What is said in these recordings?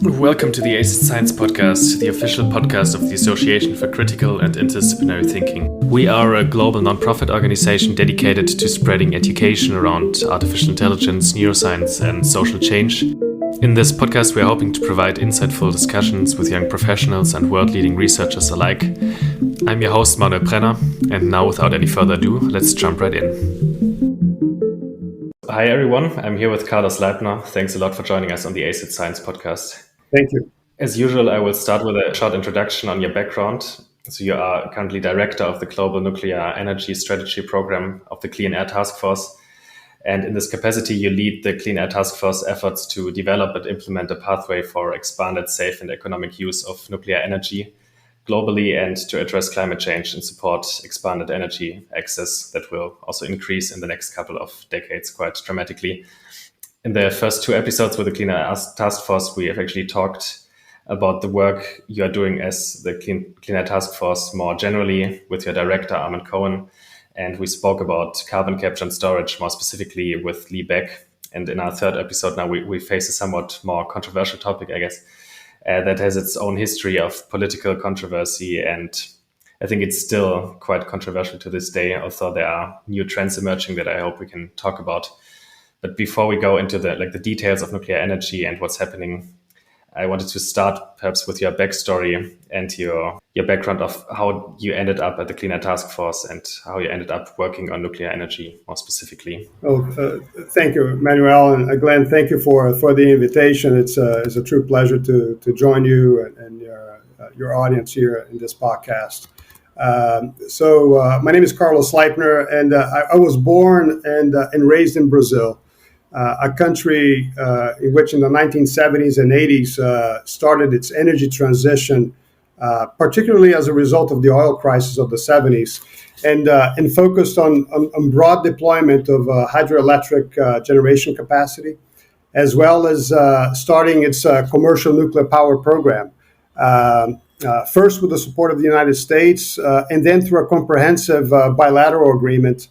Welcome to the ACIT Science Podcast, the official podcast of the Association for Critical and Interdisciplinary Thinking. We are a global nonprofit organization dedicated to spreading education around artificial intelligence, neuroscience, and social change. In this podcast, we are hoping to provide insightful discussions with young professionals and world-leading researchers alike. I'm your host, Manuel Brenner, and now without any further ado, let's jump right in. Hi everyone, I'm here with Carlos Leipner. Thanks a lot for joining us on the ACIT Science Podcast. Thank you. As usual, I will start with a short introduction on your background. So you are currently director of the Global Nuclear Energy Strategy Program of the Clean Air Task Force. And in this capacity, you lead the Clean Air Task Force efforts to develop and implement a pathway for expanded, safe and economic use of nuclear energy globally and to address climate change and support expanded energy access that will also increase in the next couple of decades quite dramatically. In the first two episodes with the Clean Air Task Force, we have actually talked about the work you are doing as the Clean Air Task Force more generally with your director, Armin Cohen. And we spoke about carbon capture and storage more specifically with Lee Beck. And in our third episode now, we face a somewhat more controversial topic, I guess, that has its own history of political controversy. And I think it's still quite controversial to this day, although there are new trends emerging that I hope we can talk about. But before we go into the details of nuclear energy and what's happening, I wanted to start perhaps with your backstory and your background of how you ended up at the Clean Air Task Force and how you ended up working on nuclear energy more specifically. Thank you, Manuel, and Glenn. Thank you for the invitation. It's a true pleasure to join you and your audience here in this podcast. My name is Carlos Leipner, and I was born and raised in Brazil. A country in which in the 1970s and 80s started its energy transition, particularly as a result of the oil crisis of the 70s, and focused on broad deployment of hydroelectric generation capacity, as well as starting its commercial nuclear power program, first with the support of the United States, and then through a comprehensive bilateral agreement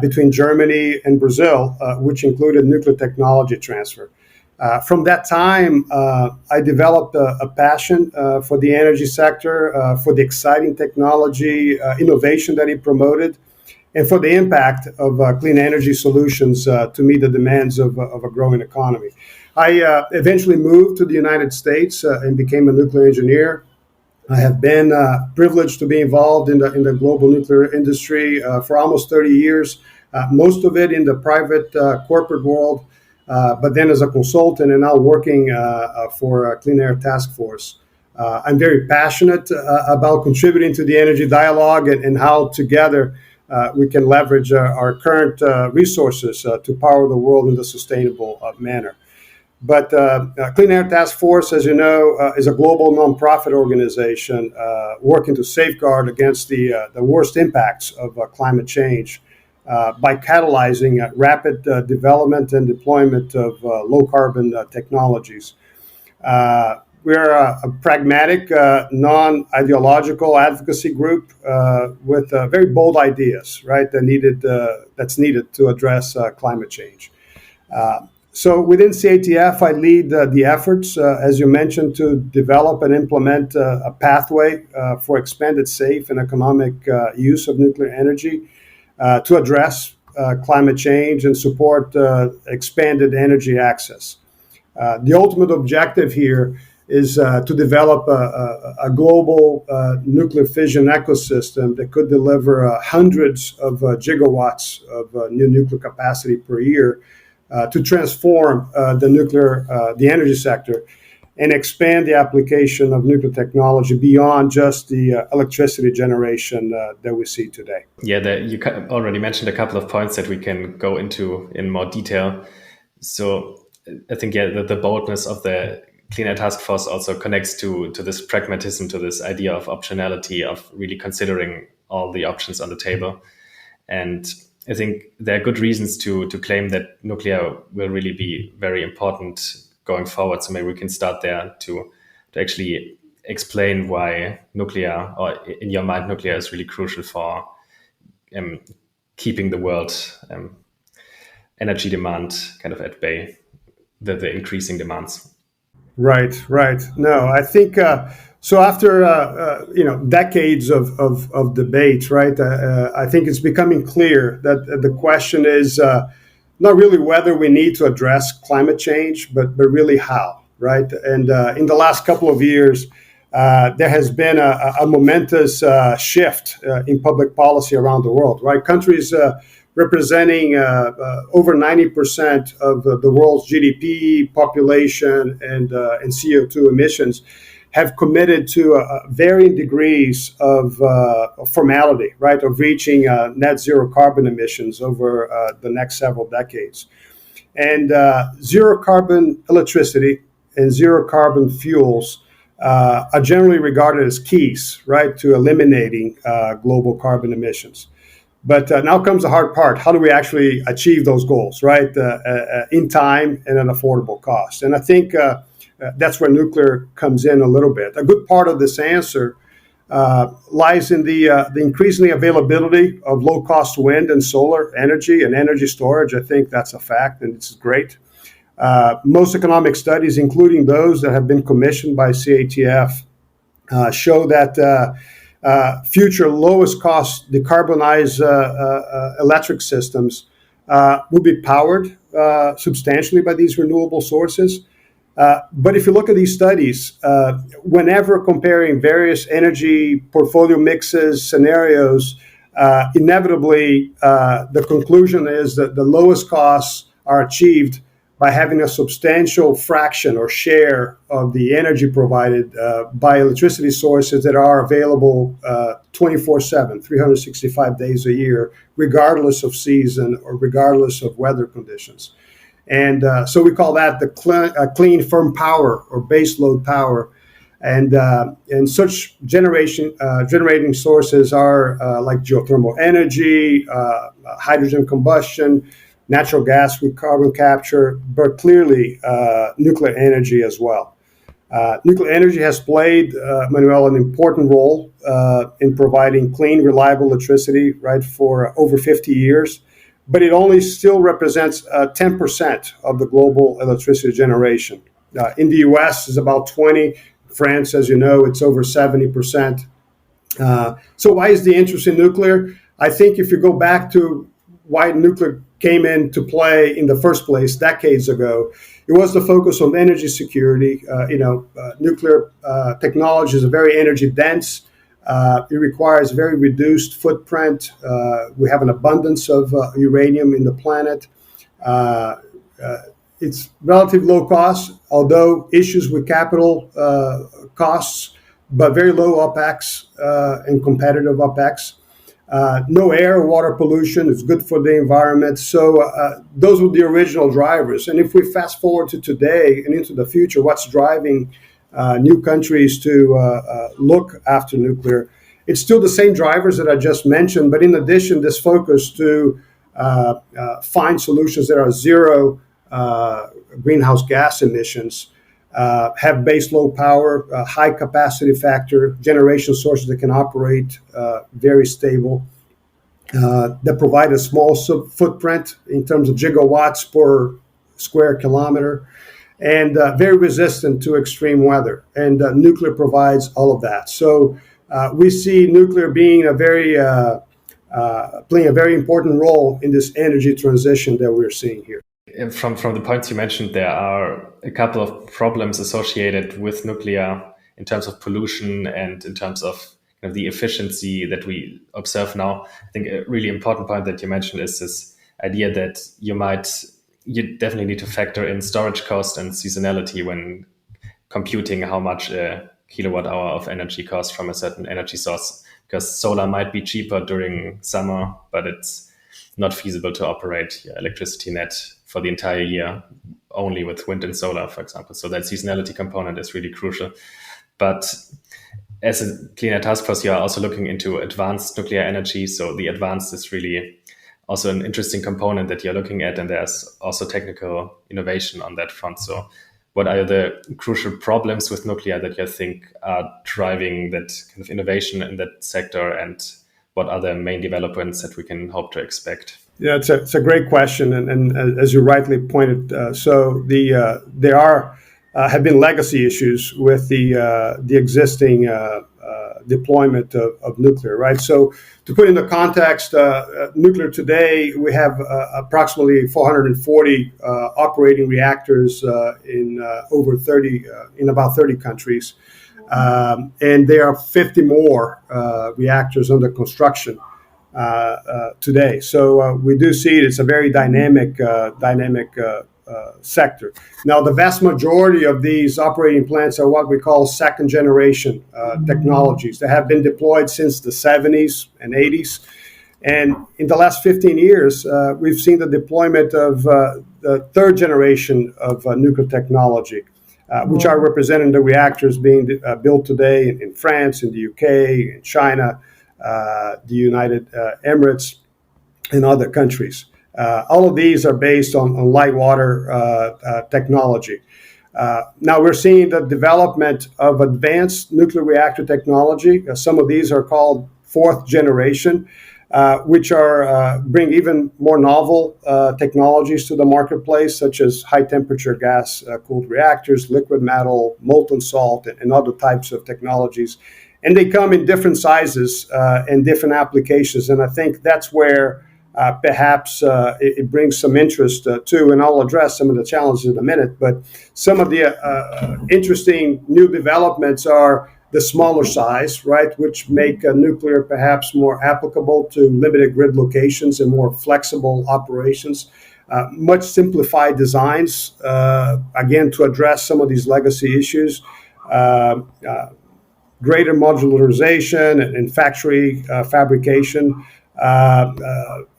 between Germany and Brazil, which included nuclear technology transfer. From that time, I developed a passion for the energy sector, for the exciting technology, innovation that it promoted, and for the impact of clean energy solutions to meet the demands of a growing economy. I eventually moved to the United States and became a nuclear engineer. I have been privileged to be involved in the global nuclear industry for almost 30 years, most of it in the private corporate world, but then as a consultant and now working for a Clean Air Task Force. I'm very passionate about contributing to the energy dialogue and how together we can leverage our current resources to power the world in a sustainable manner. But Clean Air Task Force, as you know, is a global nonprofit organization working to safeguard against the worst impacts of climate change by catalyzing rapid development and deployment of low-carbon technologies. We're a pragmatic, non-ideological advocacy group with very bold ideas, right, that's needed to address climate change. So within CATF, I lead the efforts, as you mentioned, to develop and implement a pathway for expanded, safe, and economic use of nuclear energy to address climate change and support expanded energy access. The ultimate objective here is to develop a global nuclear fission ecosystem that could deliver hundreds of gigawatts of new nuclear capacity per year to transform the energy sector and expand the application of nuclear technology beyond just the electricity generation that we see today. Yeah, you already mentioned a couple of points that we can go into in more detail. So I think, the boldness of the Clean Air Task Force also connects to this pragmatism, to this idea of optionality, of really considering all the options on the table. And I think there are good reasons to claim that nuclear will really be very important going forward. So maybe we can start there to actually explain why nuclear, or in your mind, nuclear is really crucial for keeping the world energy demand kind of at bay, the increasing demands. Right. No, I think so. After decades of debate, right? I think it's becoming clear that the question is not really whether we need to address climate change, but really how, right? And in the last couple of years, there has been a momentous shift in public policy around the world, right? Countries representing over 90% of the world's GDP, population, and CO2 emissions, have committed to varying degrees of formality, right, of reaching net zero carbon emissions over the next several decades. And zero carbon electricity and zero carbon fuels are generally regarded as keys, right, to eliminating global carbon emissions. But now comes the hard part. How do we actually achieve those goals, right, in time and at an affordable cost? And I think that's where nuclear comes in a little bit. A good part of this answer lies in the increasing availability of low-cost wind and solar energy and energy storage. I think that's a fact, and it's great. Most economic studies, including those that have been commissioned by CATF, show that future lowest cost decarbonized electric systems will be powered substantially by these renewable sources. But if you look at these studies, whenever comparing various energy portfolio mixes, scenarios, inevitably the conclusion is that the lowest costs are achieved by having a substantial fraction or share of the energy provided by electricity sources that are available 24/7, 365 days a year, regardless of season or regardless of weather conditions. And so we call that the clean, firm power or base load power. And such generating sources are like geothermal energy, hydrogen combustion, natural gas with carbon capture, but clearly nuclear energy as well. Nuclear energy has played, Manuel, an important role in providing clean, reliable electricity, right, for over 50 years. But it only still represents 10% of the global electricity generation. In the US, it's about 20. France, as you know, it's over 70%. So why is the interest in nuclear? I think if you go back to why nuclear came into play in the first place decades ago, it was the focus on energy security. Nuclear technology is very energy dense. It requires very reduced footprint. We have an abundance of uranium in the planet. It's relatively low cost, although issues with capital costs, but very low OPEX and competitive OPEX. No air or water pollution. It's good for the environment. So those were the original drivers. And if we fast forward to today and into the future, what's driving new countries to look after nuclear? It's still the same drivers that I just mentioned, but in addition, this focus to find solutions that are zero greenhouse gas emissions, have base load power, high capacity factor, generation sources that can operate very stable, that provide a small footprint in terms of gigawatts per square kilometer, and very resistant to extreme weather. And nuclear provides all of that. So we see nuclear being playing a very important role in this energy transition that we're seeing here. From the points you mentioned, there are a couple of problems associated with nuclear in terms of pollution and in terms of the efficiency that we observe now. I think a really important point that you mentioned is this idea that you definitely need to factor in storage cost and seasonality when computing how much a kilowatt hour of energy costs from a certain energy source, because solar might be cheaper during summer, but it's not feasible to operate your electricity net for the entire year only with wind and solar, for example. So that seasonality component is really crucial. But as a Clean Air Task Force, you are also looking into advanced nuclear energy. So the advanced is really also an interesting component that you're looking at. And there's also technical innovation on that front. So what are the crucial problems with nuclear that you think are driving that kind of innovation in that sector? And what are the main developments that we can hope to expect? Yeah, it's a great question, and as you rightly pointed, so there are have been legacy issues with the existing deployment of nuclear, right? So to put into context, nuclear today, we have approximately 440 operating reactors in about 30 countries. And there are 50 more reactors under construction today. So we do see it's a very dynamic sector. Now, the vast majority of these operating plants are what we call second generation technologies that have been deployed since the 70s and 80s. And in the last 15 years, we've seen the deployment of the third generation of nuclear technology, which are representing the reactors being built today in France, in the UK, in China, the United Emirates, and other countries. All of these are based on light water technology. Now we're seeing the development of advanced nuclear reactor technology. Some of these are called fourth generation, which are bring even more novel technologies to the marketplace, such as high temperature gas cooled reactors, liquid metal, molten salt, and other types of technologies. And they come in different sizes and different applications. And I think that's where perhaps it brings some interest too, and I'll address some of the challenges in a minute. But some of the interesting new developments are the smaller size, right, which make nuclear perhaps more applicable to limited grid locations and more flexible operations. Much simplified designs, again, to address some of these legacy issues. Greater modularization and factory fabrication.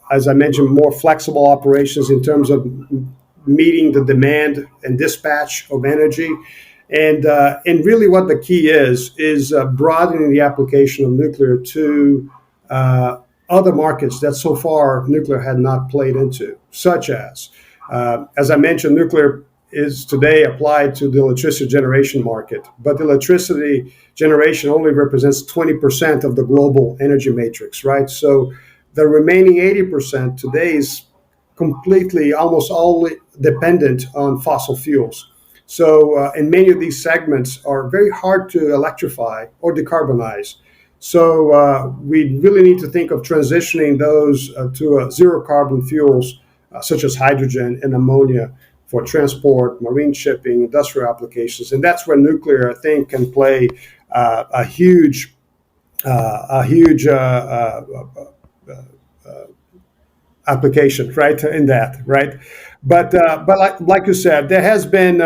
As I mentioned, more flexible operations in terms of meeting the demand and dispatch of energy. And really what the key is broadening the application of nuclear to other markets that so far nuclear had not played into, such as I mentioned, nuclear is today applied to the electricity generation market, but the electricity generation only represents 20% of the global energy matrix, right? So the remaining 80% today is completely, almost all dependent on fossil fuels. So, and many of these segments are very hard to electrify or decarbonize. So we really need to think of transitioning those to zero carbon fuels, such as hydrogen and ammonia for transport, marine shipping, industrial applications. And that's where nuclear, I think, can play a huge application, right, in that, right? But like you said, there has been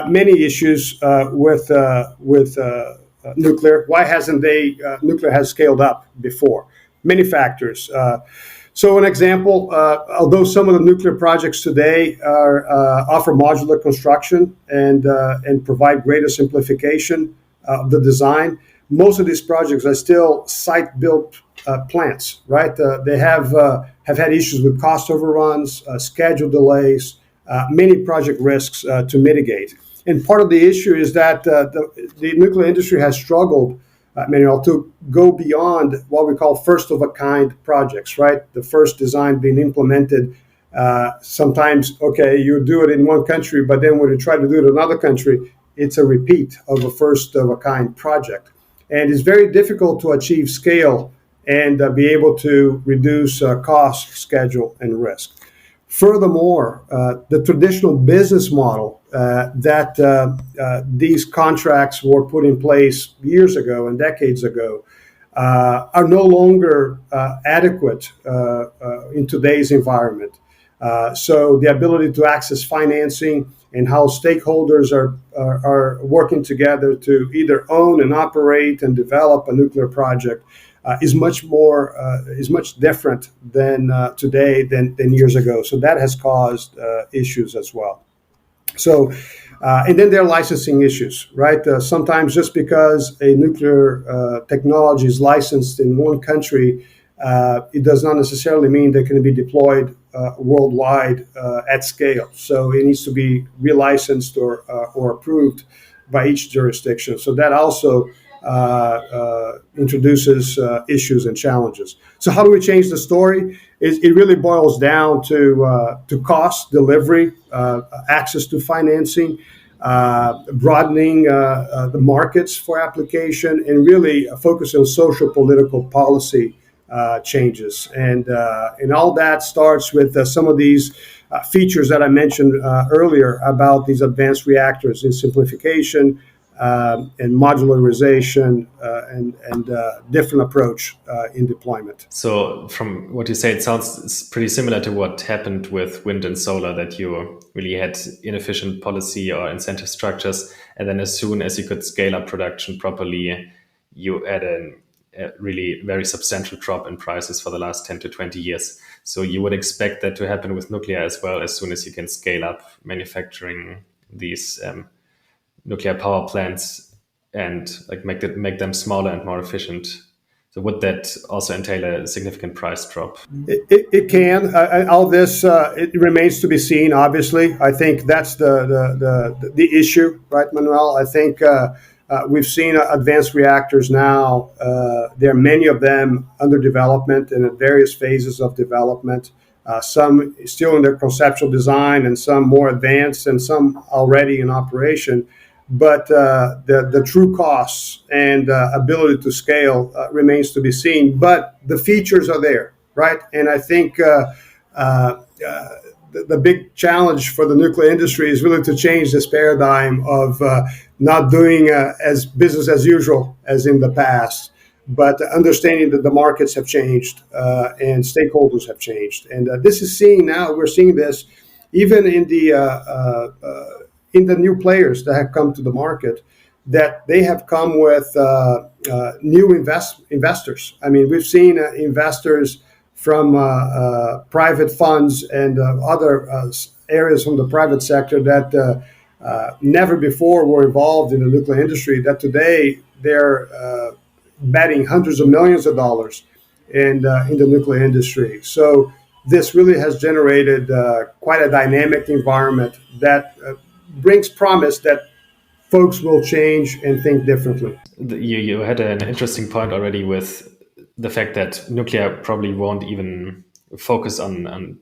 many issues with nuclear. Why hasn't nuclear has scaled up before? Many factors. So an example, although some of the nuclear projects today offer modular construction and provide greater simplification of the design, most of these projects are still site-built plants, right? They have had issues with cost overruns, schedule delays, many project risks to mitigate. And part of the issue is that the nuclear industry has struggled, Manuel, to go beyond what we call first-of-a-kind projects, right? The first design being implemented. Sometimes, okay, you do it in one country, but then when you try to do it in another country, it's a repeat of a first-of-a-kind project. And it's very difficult to achieve scale and be able to reduce cost, schedule, and risk. Furthermore, the traditional business model that these contracts were put in place years ago and decades ago are no longer adequate in today's environment. So the ability to access financing and how stakeholders are working together to either own and operate and develop a nuclear project is much different than today than years ago. So that has caused issues as well. So, and then there are licensing issues, right? Sometimes just because a nuclear technology is licensed in one country, it does not necessarily mean they can be deployed worldwide at scale. So it needs to be relicensed or approved by each jurisdiction. So that also introduces issues and challenges. So how do we change the story? It really boils down to cost, delivery, access to financing, broadening the markets for application, and really focus on social political policy changes. And all that starts with some of these features that I mentioned earlier about these advanced reactors in simplification and modularization and different approach in deployment. So from what you say, it sounds pretty similar to what happened with wind and solar, that you really had inefficient policy or incentive structures. And then as soon as you could scale up production properly, you had a really very substantial drop in prices for the last 10 to 20 years. So you would expect that to happen with nuclear as well, as soon as you can scale up manufacturing these nuclear power plants and like make them smaller and more efficient. So would that also entail a significant price drop? It can. All this it remains to be seen. Obviously, I think that's the issue, right, Manuel? I think we've seen advanced reactors now. There are many of them under development and at various phases of development. Some still in their conceptual design, and some more advanced, and some already in operation. But the true costs and ability to scale remains to be seen. But the features are there, right? And I think the big challenge for the nuclear industry is really to change this paradigm of not doing as business as usual as in the past, but understanding that the markets have changed and stakeholders have changed. And this is seeing now, we're seeing this even in the new players that have come to the market, that they have come with new investors. I mean, we've seen investors from private funds and other areas from the private sector that never before were involved in the nuclear industry, that today they're betting hundreds of millions of dollars in the nuclear industry. So this really has generated quite a dynamic environment that brings promise that folks will change and think differently. You had an interesting point already with the fact that nuclear probably won't even focus on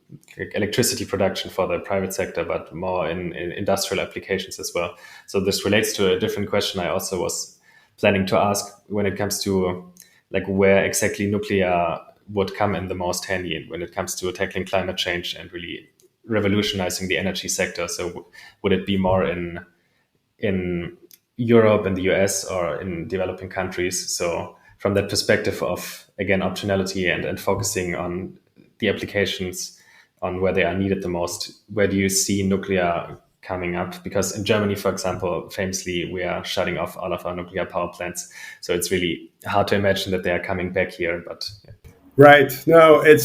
electricity production for the private sector, but more in industrial applications as well. So this relates to a different question I also was planning to ask when it comes to like where exactly nuclear would come in the most handy when it comes to tackling climate change and really revolutionizing the energy sector. So would it be more in Europe, in the US, or in developing countries? So from that perspective of, again, optionality and focusing on the applications on where they are needed the most, where do you see nuclear coming up? Because in Germany, for example, famously, we are shutting off all of our nuclear power plants. So it's really hard to imagine that they are coming back here. But yeah. Right. No, it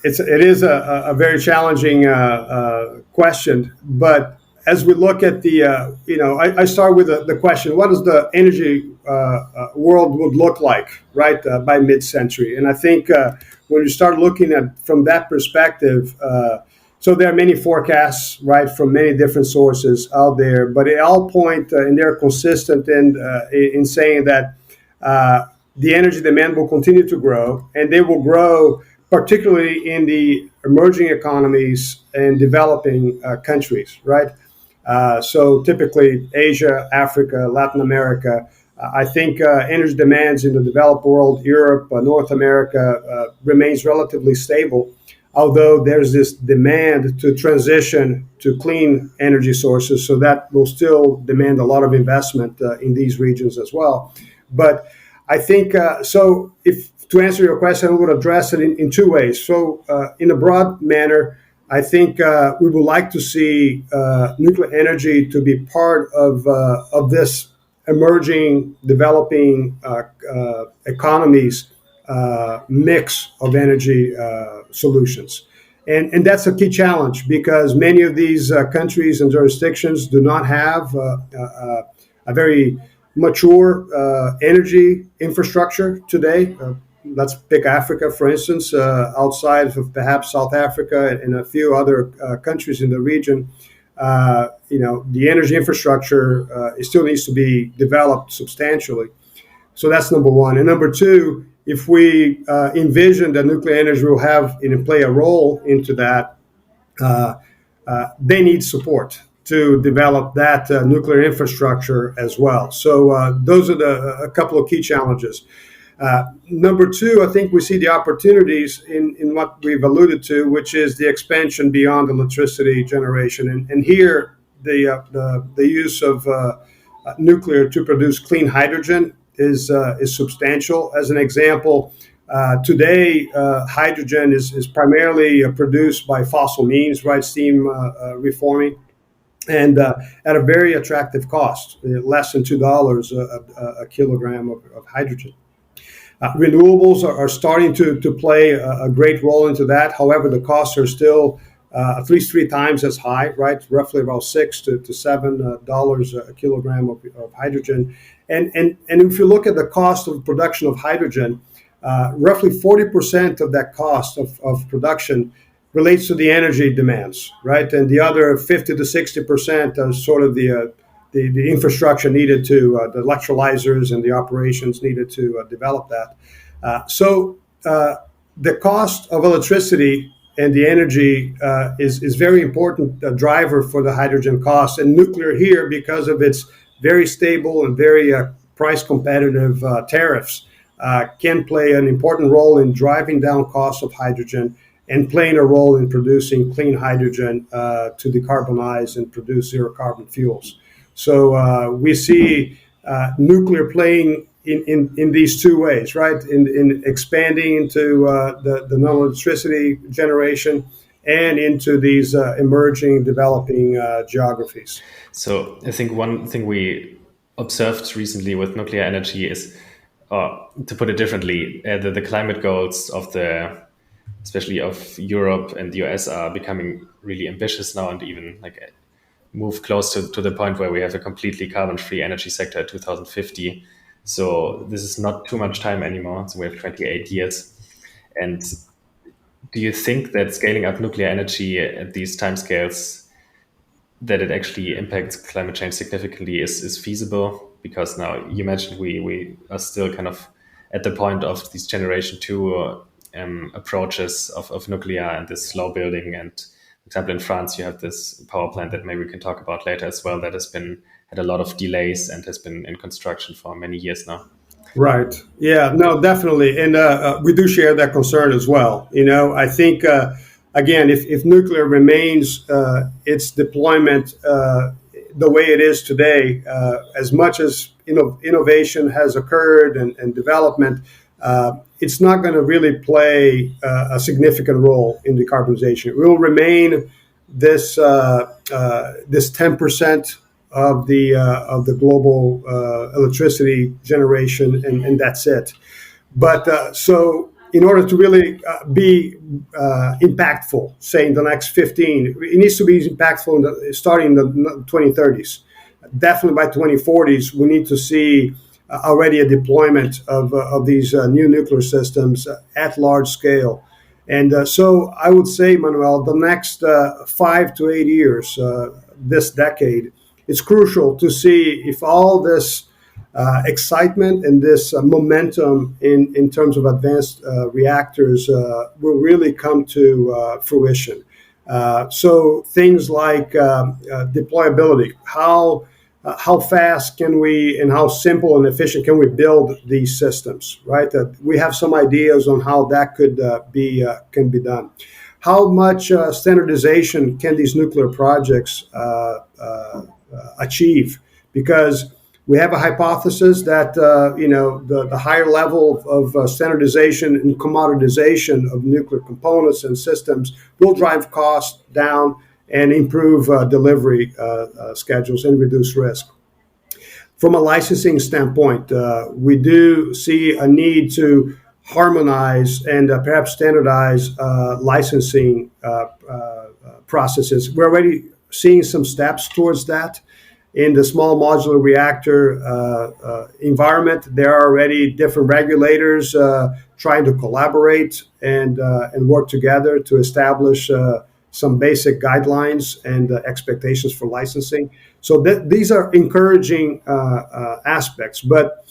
is a very challenging question. But as we look at I start with the question: what does the energy world would look like, right, by mid-century? And I think when you start looking at from that perspective, so there are many forecasts, right, from many different sources out there, but they all point and they're consistent in saying that the energy demand will continue to grow, and they will grow particularly in the emerging economies and developing countries, right? So typically Asia, Africa, Latin America. I think energy demands in the developed world, Europe, North America, remains relatively stable, although there's this demand to transition to clean energy sources, so that will still demand a lot of investment in these regions as well. But I think, so if to answer your question, I would address it in two ways. So in a broad manner, I think we would like to see nuclear energy to be part of this emerging, developing economies mix of energy solutions. And that's a key challenge, because many of these countries and jurisdictions do not have a very mature energy infrastructure today. Let's pick Africa, for instance, outside of perhaps South Africa and a few other countries in the region. The energy infrastructure it still needs to be developed substantially. So that's number one. And number two, if we envision that nuclear energy will have and play a role into that, they need support to develop that nuclear infrastructure as well. So those are a couple of key challenges. Number two, I think we see the opportunities in what we've alluded to, which is the expansion beyond electricity generation. And here, the use of nuclear to produce clean hydrogen is substantial. As an example, today, hydrogen is primarily produced by fossil means, right? Steam reforming, and at a very attractive cost, less than $2 a kilogram of hydrogen. Renewables are starting to play a great role into that. However, the costs are still at least 3 times as high, right? Roughly about $6 to $7 a kilogram of hydrogen. And if you look at the cost of production of hydrogen, roughly 40% of that cost of production relates to the energy demands, right? And the other 50 to 60% are sort of the infrastructure needed to, the electrolyzers and the operations needed to develop that. So the cost of electricity and the energy is very important driver for the hydrogen cost. And nuclear here, because of its very stable and very price competitive tariffs, can play an important role in driving down costs of hydrogen and playing a role in producing clean hydrogen to decarbonize and produce zero carbon fuels. So we see nuclear playing in these two ways, right? In expanding into the non-electricity generation and into these emerging, developing geographies. So I think one thing we observed recently with nuclear energy is, to put it differently, the climate goals of especially of Europe and the US are becoming really ambitious now, and even like move close to the point where we have a completely carbon-free energy sector at 2050. So this is not too much time anymore. So we have 28 years. And do you think that scaling up nuclear energy at these timescales, that it actually impacts climate change significantly, is feasible? Because now you mentioned we are still kind of at the point of these generation 2 approaches of nuclear and this slow building. And for example, in France, you have this power plant that maybe we can talk about later as well, that had a lot of delays and has been in construction for many years now. Right. Yeah, no, definitely. And we do share that concern as well. You know, I think, again, if nuclear remains its deployment the way it is today, as much as innovation has occurred and development, it's not going to really play a significant role in decarbonization. It will remain this 10% of the global electricity generation, and that's it. But so in order to really be impactful, say in the next 15, it needs to be impactful starting in the 2030s. Definitely by 2040s, we need to see already a deployment of these new nuclear systems at large scale. And so I would say, Manuel, the next 5 to 8 years, this decade, it's crucial to see if all this excitement and this momentum in terms of advanced reactors will really come to fruition. So things like deployability, how fast can we and how simple and efficient can we build these systems, right? We have some ideas on how that can be done. How much standardization can these nuclear projects achieve? Because we have a hypothesis that the higher level of standardization and commoditization of nuclear components and systems will drive costs down and improve delivery schedules and reduce risk. From a licensing standpoint, we do see a need to harmonize and perhaps standardize licensing processes. We're already seeing some steps towards that. In the small modular reactor environment, there are already different regulators trying to collaborate and work together to establish some basic guidelines and expectations for licensing. So these are encouraging aspects, but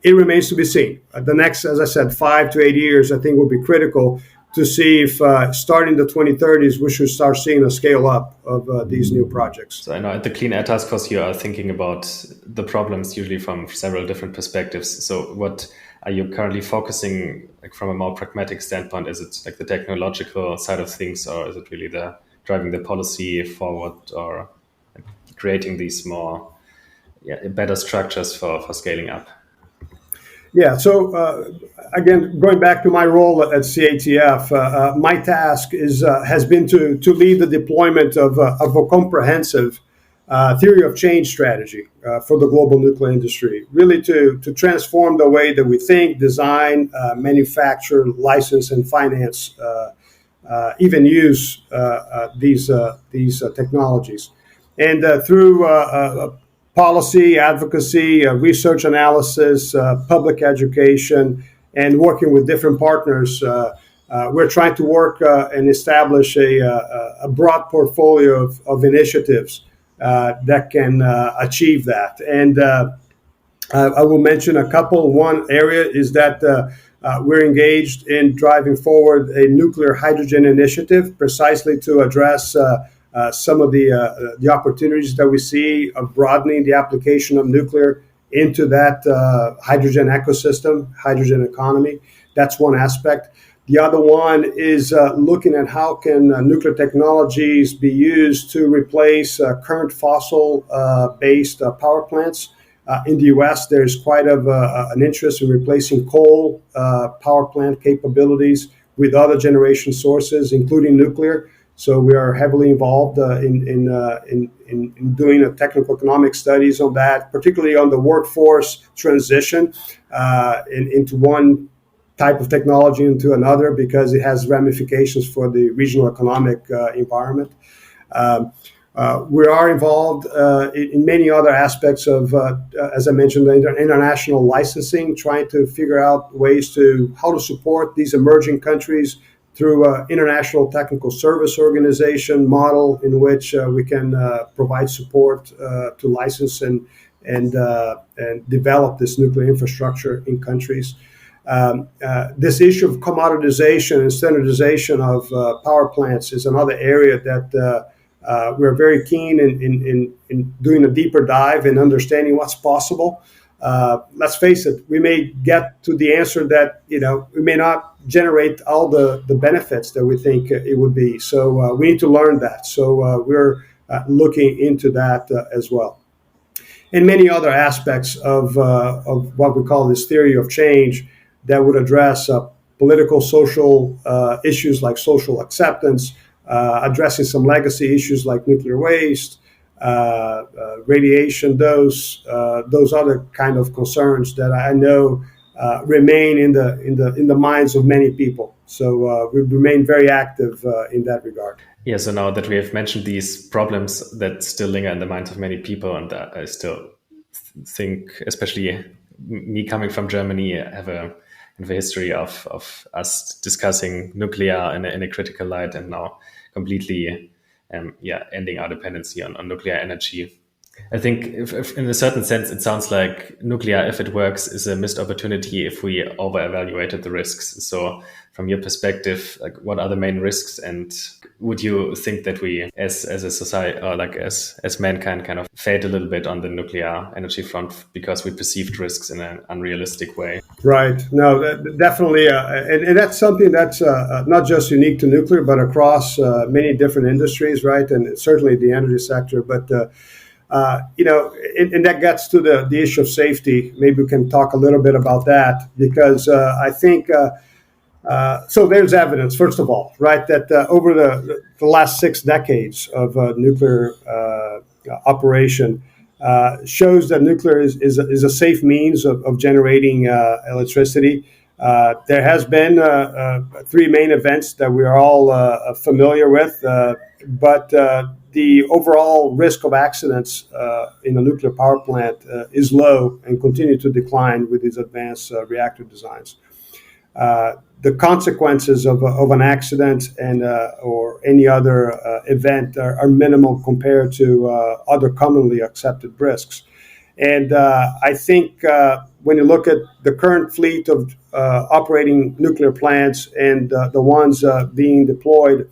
it remains to be seen. The next, as I said, 5 to 8 years, I think will be critical to see if starting the 2030s, we should start seeing a scale up of these new projects. So I know at the Clean Air Task Force, you are thinking about the problems usually from several different perspectives. So what are you currently focusing, like from a more pragmatic standpoint? Is it like the technological side of things, or is it really the driving the policy forward, or like creating these more better structures for scaling up? Yeah, so again, going back to my role at CATF, my task has been to lead the deployment of a comprehensive theory of change strategy for the global nuclear industry, really to transform the way that we think, design, manufacture, license, and finance, even use these technologies. And through policy, advocacy, research analysis, public education, and working with different partners, we're trying to work and establish a broad portfolio of initiatives that can achieve that. And I will mention a couple. One area is that we're engaged in driving forward a nuclear hydrogen initiative precisely to address some of the opportunities that we see of broadening the application of nuclear into that hydrogen ecosystem, hydrogen economy. That's one aspect. The other one is looking at how can nuclear technologies be used to replace current fossil-based power plants. In the U.S., there's quite an interest in replacing coal power plant capabilities with other generation sources, including nuclear. So we are heavily involved in doing a technical economic studies on that, particularly on the workforce transition into one type of technology into another, because it has ramifications for the regional economic environment. We are involved in many other aspects of, as I mentioned, international licensing, trying to figure out ways to how to support these emerging countries through international technical service organization model in which we can provide support to license and develop this nuclear infrastructure in countries. This issue of commoditization and standardization of power plants is another area that we're very keen in doing a deeper dive and understanding what's possible. Let's face it, we may get to the answer that, we may not generate all the benefits that we think it would be. So we need to learn that. So we're looking into that as well. And many other aspects of what we call this theory of change that would address political, social issues like social acceptance, addressing some legacy issues like nuclear waste, radiation dose, those other kind of concerns that I know remain in the minds of many people. So we remain very active in that regard. Yeah, so now that we have mentioned these problems that still linger in the minds of many people, and I still think, especially me coming from Germany, I have a history of us discussing nuclear in a critical light, and now completely ending our dependency on nuclear energy. I think if in a certain sense, it sounds like nuclear, if it works, is a missed opportunity if we over-evaluated the risks. So from your perspective, like, what are the main risks? And would you think that we as a society, or like as mankind, kind of failed a little bit on the nuclear energy front because we perceived risks in an unrealistic way? Right. No, definitely. And that's something that's not just unique to nuclear, but across many different industries, right? And certainly the energy sector. But and that gets to the issue of safety. Maybe we can talk a little bit about that, because I think so. There's evidence, first of all, right, that over the last 6 decades of nuclear operation shows that nuclear is a safe means of generating electricity. There has been 3 main events that we are all familiar with, but the overall risk of accidents in a nuclear power plant is low and continue to decline with these advanced reactor designs. The consequences of an accident and or any other event are minimal compared to other commonly accepted risks. And I think when you look at the current fleet of operating nuclear plants and the ones being deployed,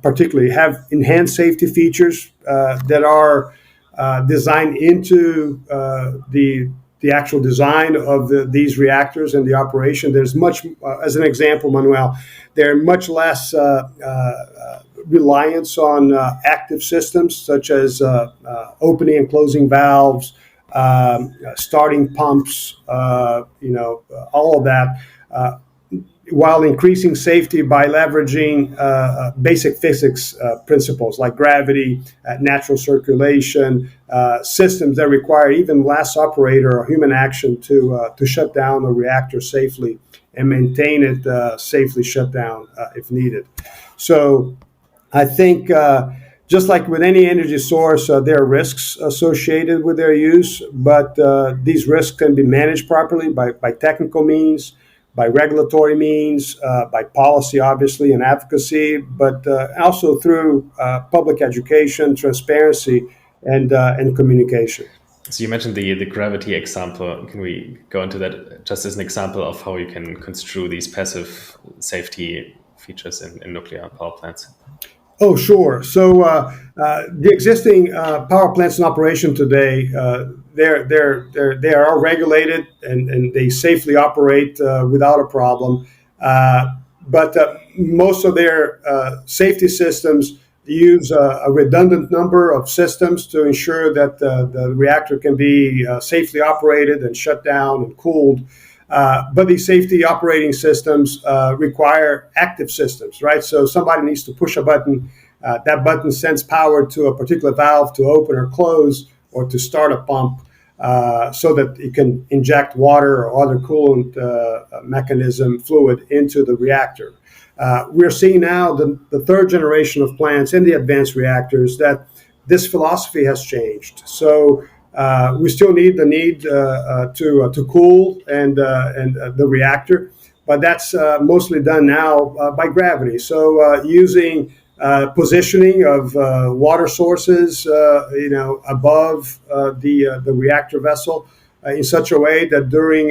particularly have enhanced safety features that are designed into the actual design of these reactors and the operation. There's much, as an example, Manuel, there are much less reliance on active systems such as opening and closing valves, starting pumps, all of that. While increasing safety by leveraging basic physics principles like gravity, natural circulation, systems that require even less operator or human action to shut down a reactor safely and maintain it safely shut down if needed. So I think just like with any energy source, there are risks associated with their use, but these risks can be managed properly by technical means, by regulatory means, by policy, obviously, and advocacy, but also through public education, transparency, and communication. So you mentioned the gravity example. Can we go into that just as an example of how you can construe these passive safety features in nuclear power plants? Oh, sure. So the existing power plants in operation today, they are regulated and they safely operate without a problem. But most of their safety systems use a redundant number of systems to ensure that the reactor can be safely operated and shut down and cooled. But these safety operating systems require active systems, right? So somebody needs to push a button. That button sends power to a particular valve to open or close or to start a pump so that it can inject water or other coolant mechanism fluid into the reactor. We're seeing now the third generation of plants in the advanced reactors that this philosophy has changed. So we still need to cool and the reactor, but that's mostly done now by gravity. So using positioning of water sources, above the reactor vessel in such a way that during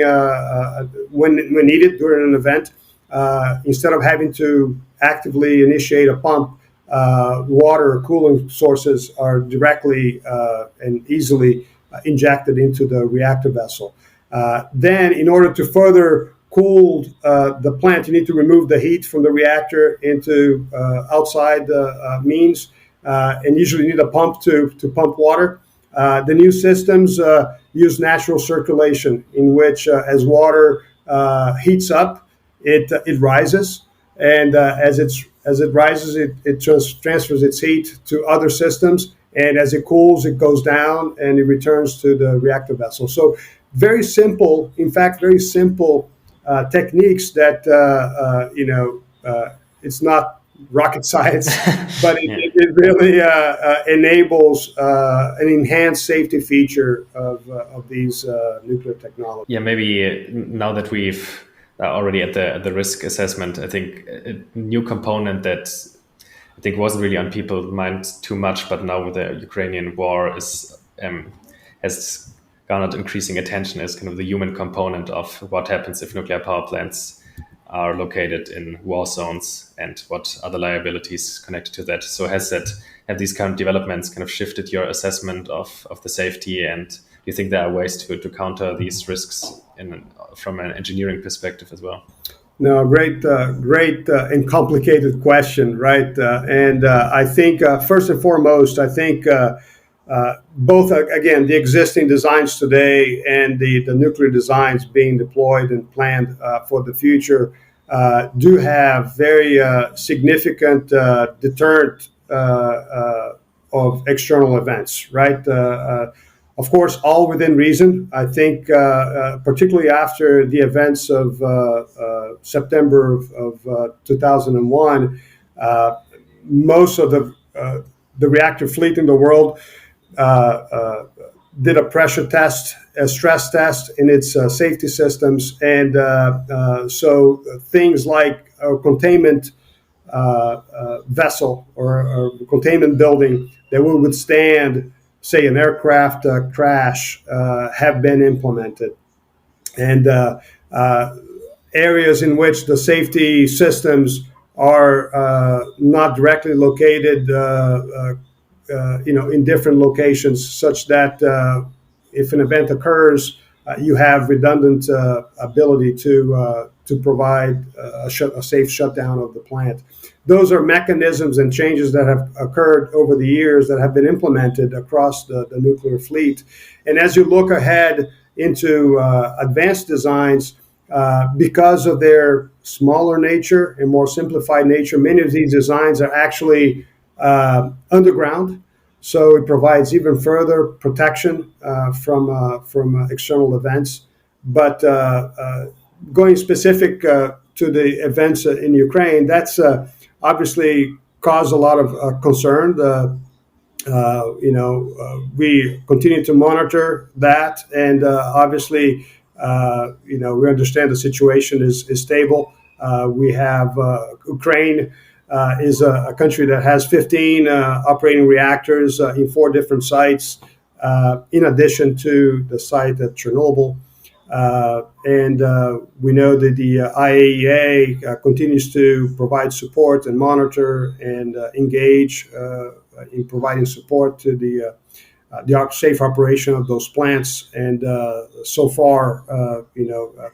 when needed during an event, instead of having to actively initiate a pump, water or cooling sources are directly and easily injected into the reactor vessel. Then, in order to further cool the plant, you need to remove the heat from the reactor into outside means, and usually need a pump to pump water. The new systems use natural circulation, in which as water heats up, it rises, and as it rises, it transfers its heat to other systems, and as it cools, it goes down and it returns to the reactor vessel. So very simple, in fact, very simple techniques that it's not rocket science, but it really enables an enhanced safety feature of these nuclear technologies. Yeah, maybe now that we've already at the risk assessment, I think a new component that I think wasn't really on people's minds too much, but now with the Ukrainian war has garnered increasing attention is kind of the human component of what happens if nuclear power plants are located in war zones and what other liabilities connected to that. So have these current developments kind of shifted your assessment of the safety, and do you think there are ways to counter these risks from an engineering perspective as well? No, great and complicated question, right? And I think first and foremost, I think both, again, the existing designs today and the nuclear designs being deployed and planned for the future do have very significant deterrent of external events, right? Of course, all within reason. I think, particularly after the events of September of 2001, most of the reactor fleet in the world did a pressure test, a stress test in its safety systems, and so things like a containment vessel or containment building that will withstand say, an aircraft crash have been implemented. And areas in which the safety systems are not directly located, in different locations, such that if an event occurs, you have redundant ability to provide a safe shutdown of the plant. Those are mechanisms and changes that have occurred over the years that have been implemented across the nuclear fleet. And as you look ahead into advanced designs, because of their smaller nature and more simplified nature, many of these designs are actually underground. So it provides even further protection from external events. But going specific to the events in Ukraine, that's obviously caused a lot of concern. We continue to monitor that, and obviously, we understand the situation is stable. We have Ukraine is a country that has 15 operating reactors in 4 different sites, in addition to the site at Chernobyl. And we know that the IAEA continues to provide support and monitor and engage in providing support to the safe operation of those plants. And so far,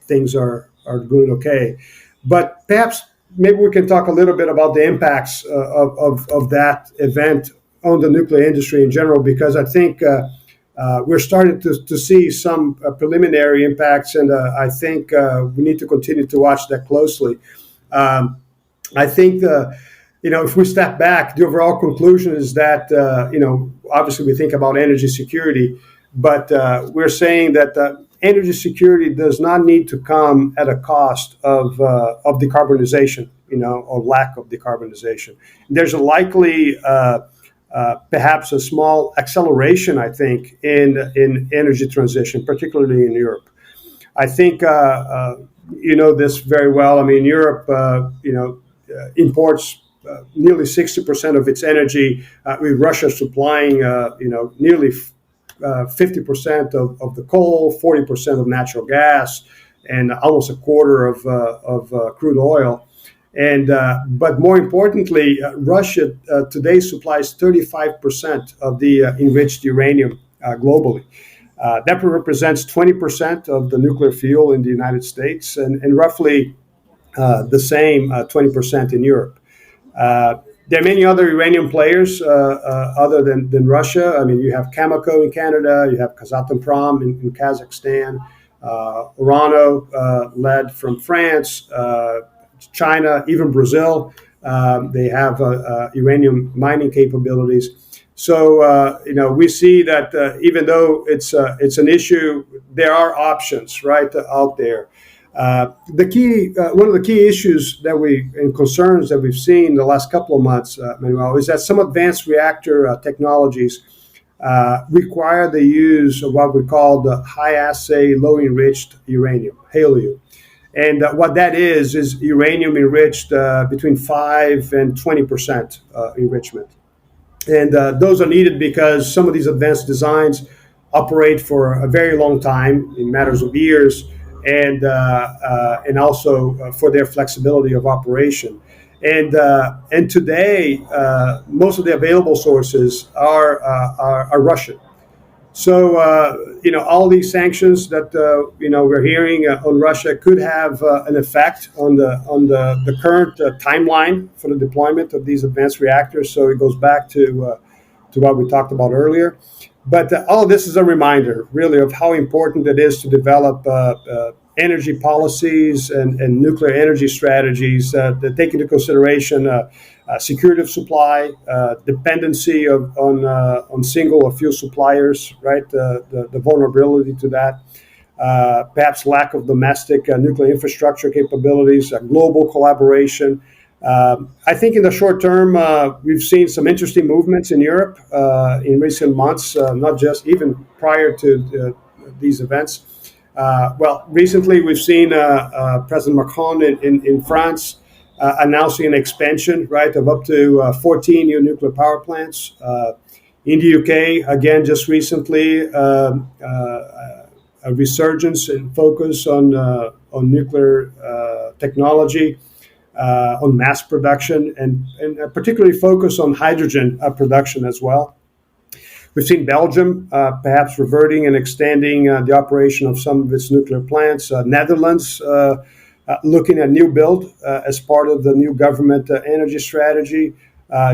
things are going okay. But perhaps maybe we can talk a little bit about the impacts of that event on the nuclear industry in general, because I think we're starting to see some preliminary impacts, and I think we need to continue to watch that closely. I think if we step back, the overall conclusion is that, obviously we think about energy security, but we're saying that energy security does not need to come at a cost of decarbonization, or lack of decarbonization. There's a likely, perhaps a small acceleration, I think, in energy transition, particularly in Europe. I think this very well. I mean, Europe, imports nearly 60% of its energy, with Russia supplying, nearly 50% of the coal, 40% of natural gas, and almost a quarter of crude oil. And but more importantly, Russia today supplies 35% of the enriched uranium globally. That represents 20% of the nuclear fuel in the United States, and roughly the same 20% in Europe. There are many other uranium players other than Russia. I mean, you have Cameco in Canada, you have Kazatomprom in Kazakhstan, Orano, led from France, China, even Brazil. They have uranium mining capabilities. So, we see that even though it's an issue, there are options right out there. One of the key issues and concerns that we've seen in the last couple of months, Manuel, is that some advanced reactor technologies require the use of what we call the high-assay, low-enriched uranium, HALEU. And what that is uranium enriched between 5 and 20% enrichment. And those are needed because some of these advanced designs operate for a very long time, in matters of years, and also for their flexibility of operation. And today, most of the available sources are Russian. So all these sanctions that we're hearing on Russia could have an effect on the current timeline for the deployment of these advanced reactors. So it goes back to what we talked about earlier. But all of this is a reminder, really, of how important it is to develop energy policies and nuclear energy strategies that take into consideration security of supply, dependency on single or few suppliers, right? The vulnerability to that, perhaps lack of domestic nuclear infrastructure capabilities, global collaboration. I think in the short term, we've seen some interesting movements in Europe in recent months, not just even prior to these events. Recently we've seen President Macron in France announcing an expansion, right, of up to 14 new nuclear power plants. In the UK, again, just recently, a resurgence and focus on nuclear technology, on mass production, and particularly focus on hydrogen production as well. We've seen Belgium perhaps reverting and extending the operation of some of its nuclear plants. Netherlands looking at new build as part of the new government energy strategy.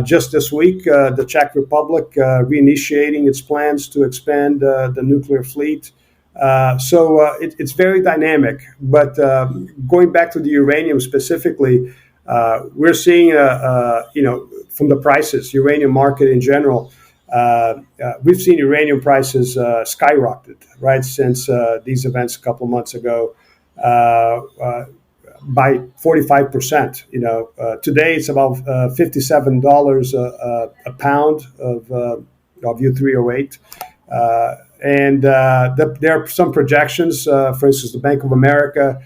Just this week, the Czech Republic reinitiating its plans to expand the nuclear fleet. It's very dynamic. But going back to the uranium specifically, we're seeing, from the prices, uranium market in general, we've seen uranium prices skyrocketed, right, since these events a couple of months ago. By 45%. Today it's about $57 a pound of U3O8, and there are some projections. For instance, the Bank of America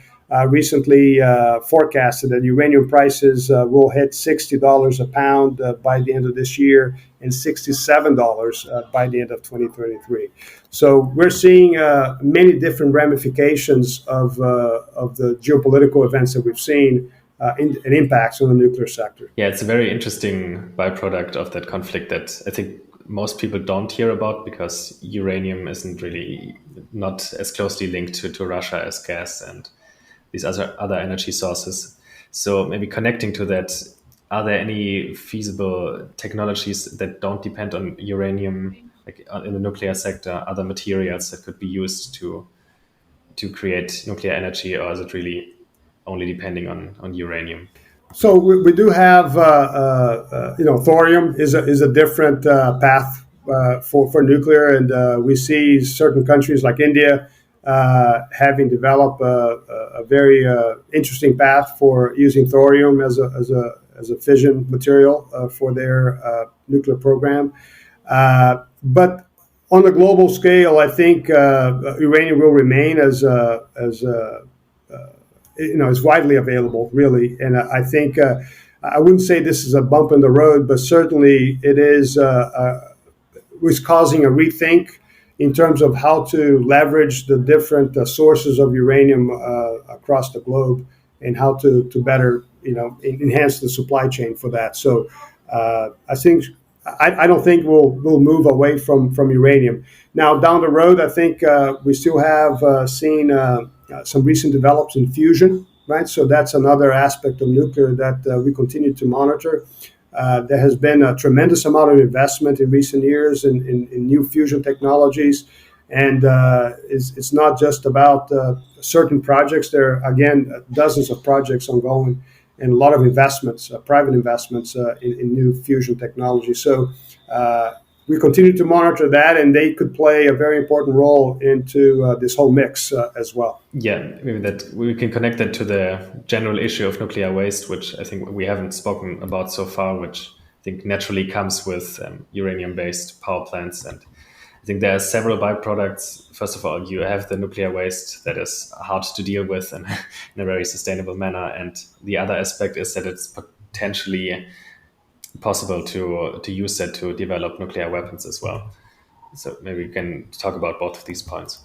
recently forecasted that uranium prices will hit $60 a pound by the end of this year, and $67 by the end of 2033. So we're seeing many different ramifications of the geopolitical events that we've seen and impacts on the nuclear sector. Yeah, it's a very interesting byproduct of that conflict that I think most people don't hear about, because uranium isn't really not as closely linked to Russia as gas and these other energy sources. So maybe connecting to that, are there any feasible technologies that don't depend on uranium, like in the nuclear sector, other materials that could be used to create nuclear energy, or is it really only depending on uranium? So we do have, thorium is a different path for nuclear, and we see certain countries like India having developed a very interesting path for using thorium as a fission material for their nuclear program. But on a global scale, I think uranium will remain as is widely available, really. And I think I wouldn't say this is a bump in the road, but certainly it is was causing a rethink in terms of how to leverage the different sources of uranium across the globe, and how to better enhance the supply chain for that. So I think I don't think we'll move away from uranium. Now down the road, I think we still have seen some recent developments in fusion, right? So that's another aspect of nuclear that we continue to monitor. There has been a tremendous amount of investment in recent years in new fusion technologies, and it's not just about certain projects. There are, again, dozens of projects ongoing, and a lot of investments, private investments in new fusion technology. So we continue to monitor that, and they could play a very important role into this whole mix as well. Yeah, maybe that we can connect that to the general issue of nuclear waste, which I think we haven't spoken about so far, which I think naturally comes with uranium-based power plants. And I think there are several byproducts. First of all, you have the nuclear waste that is hard to deal with in a very sustainable manner. And the other aspect is that it's potentially possible to use that to develop nuclear weapons as well. So maybe we can talk about both of these points.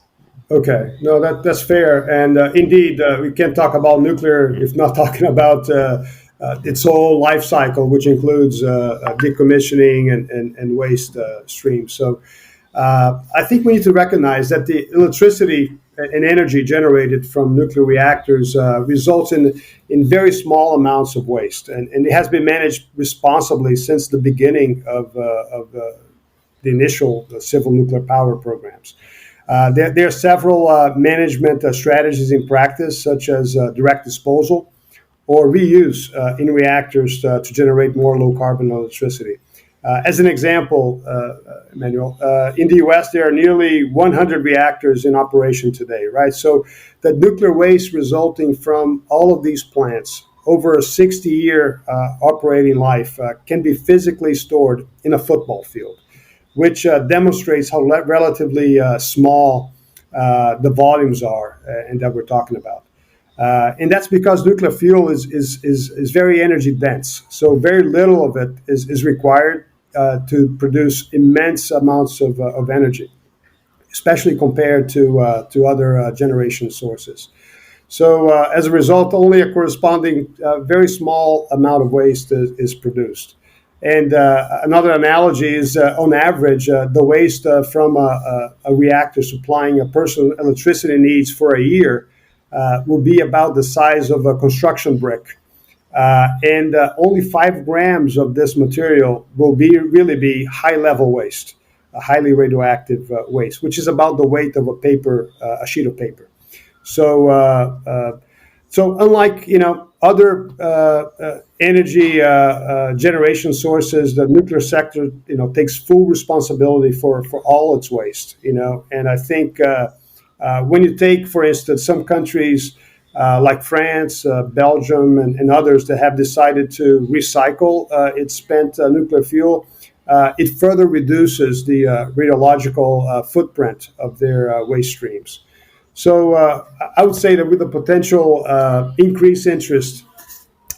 Okay, no, that's fair. And indeed, we can't talk about nuclear if not talking about its whole life cycle, which includes decommissioning and waste streams. So I think we need to recognize that the electricity and energy generated from nuclear reactors results in very small amounts of waste, and it has been managed responsibly since the beginning of the initial civil nuclear power programs. There are several management strategies in practice, such as direct disposal or reuse in reactors to generate more low-carbon electricity. As an example, Emmanuel, in the U.S., there are nearly 100 reactors in operation today, right? So the nuclear waste resulting from all of these plants over a 60-year operating life can be physically stored in a football field, which demonstrates how relatively small the volumes are and that we're talking about. And that's because nuclear fuel is very energy dense. So very little of it is required to produce immense amounts of energy, especially compared to other generation sources. So as a result, only a corresponding very small amount of waste is produced. And another analogy is, on average, the waste from a reactor supplying a person's electricity needs for a year will be about the size of a construction brick. And only 5 grams of this material will really be high-level waste, a highly radioactive waste, which is about the weight of a sheet of paper. So unlike other energy generation sources, the nuclear sector takes full responsibility for all its waste. And I think when you take, for instance, some countries like France, Belgium, and others that have decided to recycle its spent nuclear fuel, it further reduces the radiological footprint of their waste streams. So I would say that with the potential increased interest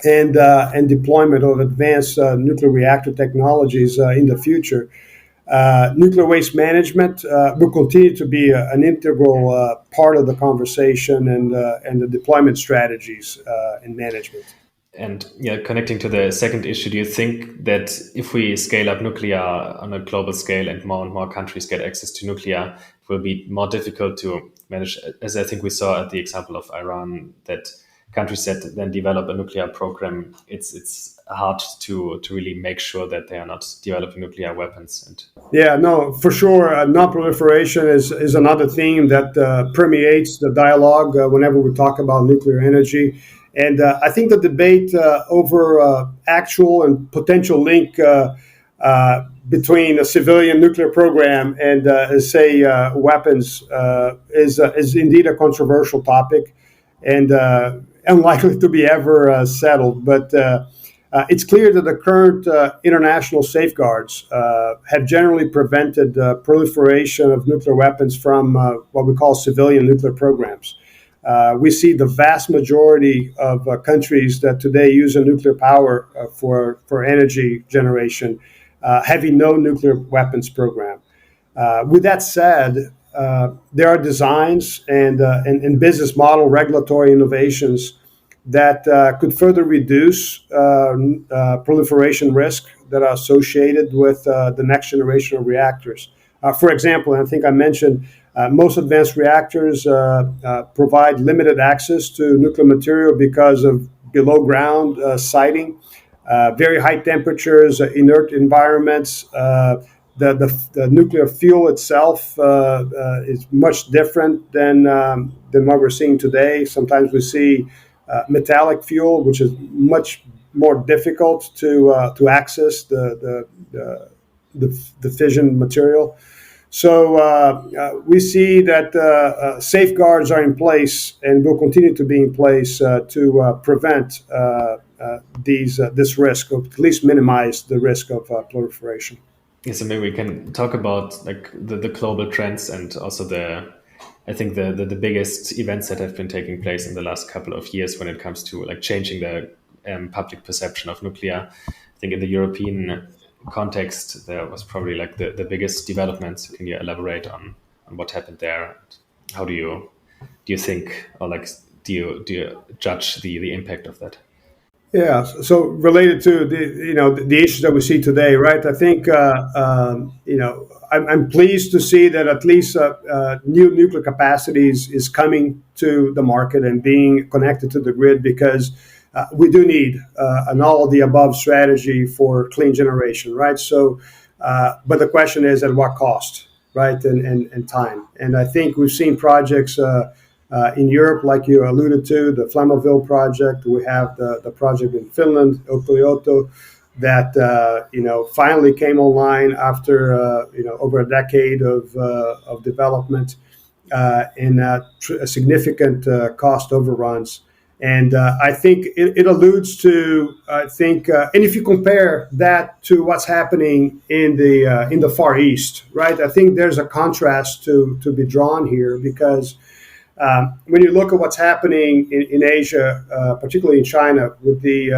and deployment of advanced nuclear reactor technologies in the future, nuclear waste management will continue to be an integral part of the conversation and the deployment strategies in management. And connecting to the second issue, do you think that if we scale up nuclear on a global scale and more countries get access to nuclear, it will be more difficult to manage, as I think we saw at the example of Iran, that countries that then develop a nuclear program, it's hard to really make sure that they are not developing nuclear weapons. Yeah, no, for sure. Non-proliferation is another theme that permeates the dialogue whenever we talk about nuclear energy. And I think the debate over actual and potential link between a civilian nuclear program and, say, weapons is indeed a controversial topic and unlikely to be ever settled. But it's clear that the current international safeguards have generally prevented proliferation of nuclear weapons from what we call civilian nuclear programs. We see the vast majority of countries that today use a nuclear power for energy generation having no nuclear weapons program. With that said, there are designs and business model regulatory innovations that could further reduce proliferation risk that are associated with the next generation of reactors. For example, and I think I mentioned, most advanced reactors provide limited access to nuclear material because of below ground siting, very high temperatures, inert environments. The nuclear fuel itself is much different than what we're seeing today. Sometimes we see metallic fuel, which is much more difficult to access the fission material. So we see that safeguards are in place and will continue to be in place to prevent this risk, or at least minimize the risk of proliferation. Yeah, so maybe we can talk about like the global trends and also I think the biggest events that have been taking place in the last couple of years when it comes to like changing the public perception of nuclear. I think in the European context, there was probably like the biggest developments. Can you elaborate on what happened there? How do you think, or like do you judge the impact of that? Yeah, so related to the issues that we see today, right? I think I'm pleased to see that at least new nuclear capacities is coming to the market and being connected to the grid, because we do need an all of the above strategy for clean generation, right? So, but the question is at what cost, right? And time. And I think we've seen projects in Europe, like you alluded to, the Flamanville project. We have the project in Finland, Olkiluoto, that finally came online after over a decade of development and significant cost overruns. And I think it alludes to, and if you compare that to what's happening in the Far East, right? I think there's a contrast to be drawn here, because When you look at what's happening in Asia, particularly in China, with the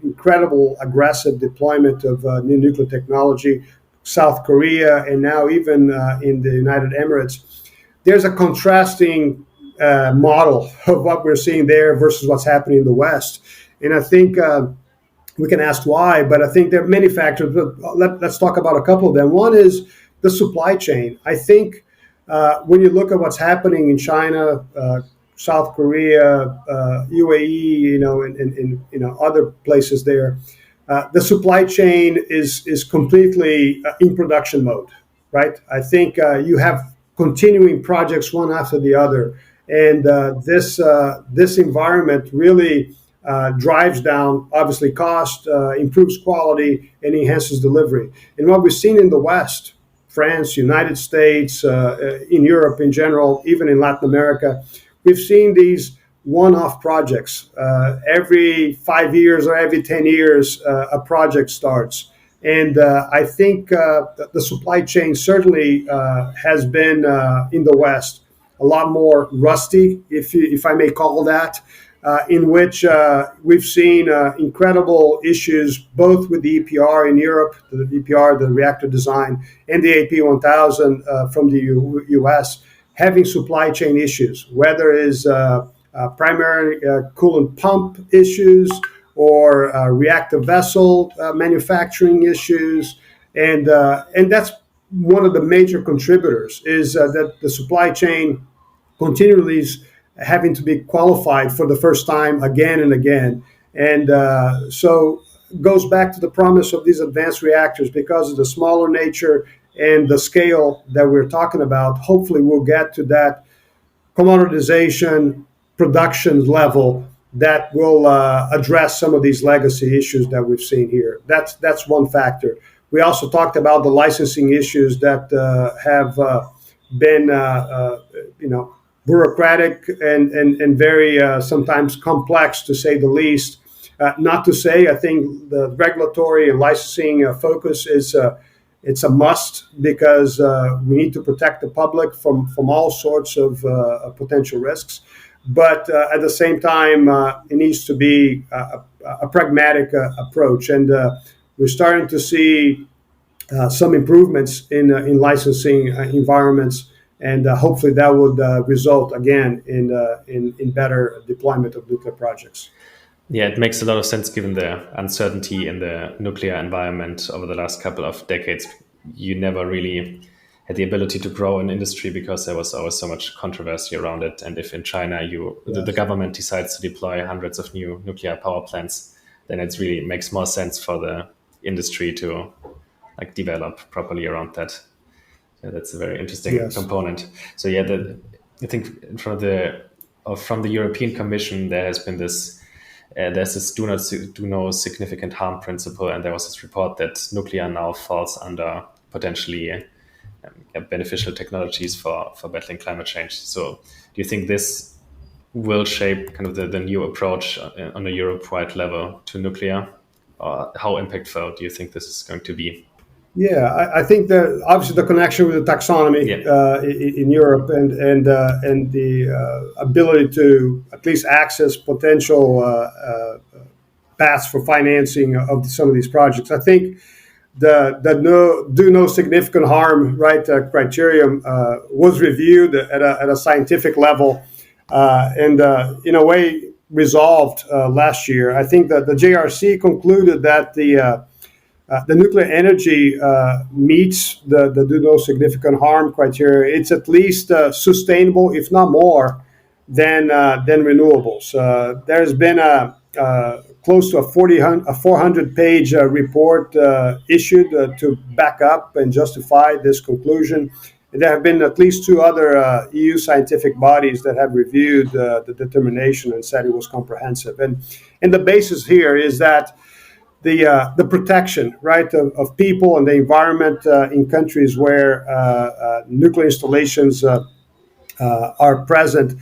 incredible aggressive deployment of new nuclear technology, South Korea, and now even in the United Emirates, there's a contrasting model of what we're seeing there versus what's happening in the West. And I think we can ask why, but I think there are many factors. But let's talk about a couple of them. One is the supply chain. I think when you look at what's happening in China, South Korea, UAE, and other places there, the supply chain is completely in production mode, right? I think you have continuing projects one after the other, and this environment really drives down, obviously, cost, improves quality, and enhances delivery. And what we've seen in the West, France, United States, in Europe in general, even in Latin America, we've seen these one-off projects. Every 5 years or every 10 years, a project starts. And I think the supply chain certainly has been, in the West, a lot more rusty, if I may call that, in which we've seen incredible issues both with the EPR in Europe, the EPR, the reactor design, and the AP1000 from the US, having supply chain issues, whether it's primary coolant pump issues or reactor vessel manufacturing issues. And that's one of the major contributors is that the supply chain continually is having to be qualified for the first time again and again. And so goes back to the promise of these advanced reactors because of the smaller nature and the scale that we're talking about. Hopefully we'll get to that commoditization production level that will address some of these legacy issues that we've seen here. That's one factor. We also talked about the licensing issues that have been, bureaucratic and very sometimes complex, to say the least. Not to say I think the regulatory and licensing focus is it's a must because we need to protect the public from all sorts of potential risks. But at the same time, it needs to be a pragmatic approach. And we're starting to see some improvements in licensing environments. And hopefully that would result, again, in better deployment of nuclear projects. Yeah, it makes a lot of sense given the uncertainty in the nuclear environment over the last couple of decades. You never really had the ability to grow an industry because there was always so much controversy around it. And if in China the government decides to deploy hundreds of new nuclear power plants, then it really makes more sense for the industry to develop properly around that. Yeah, that's a very interesting component. So yeah, I think from the European Commission there has been this there's this do no significant harm principle, and there was this report that nuclear now falls under potentially beneficial technologies for battling climate change. So do you think this will shape kind of the new approach on a Europe-wide level to nuclear? Or how impactful do you think this is going to be? Yeah, I think that obviously the connection with the taxonomy in Europe and the ability to at least access potential paths for financing of some of these projects. I think the do no significant harm criterion was reviewed at a scientific level and in a way resolved last year. I think that the JRC concluded that the nuclear energy meets the do no significant harm criteria. It's at least sustainable, if not more, than renewables. There's been a close to a 400-page report issued to back up and justify this conclusion. And there have been at least two other EU scientific bodies that have reviewed the determination and said it was comprehensive. And the basis here is that the protection, of people and the environment in countries where nuclear installations are present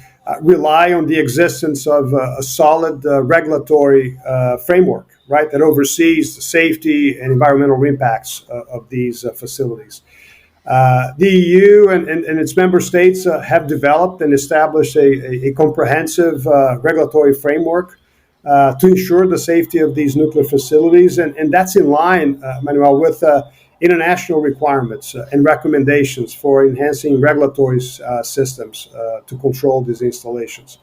rely on the existence of a solid regulatory framework, that oversees the safety and environmental impacts of these facilities. The EU and its member states have developed and established a comprehensive regulatory framework to ensure the safety of these nuclear facilities. And that's in line, Manuel, with international requirements and recommendations for enhancing regulatory systems to control these installations.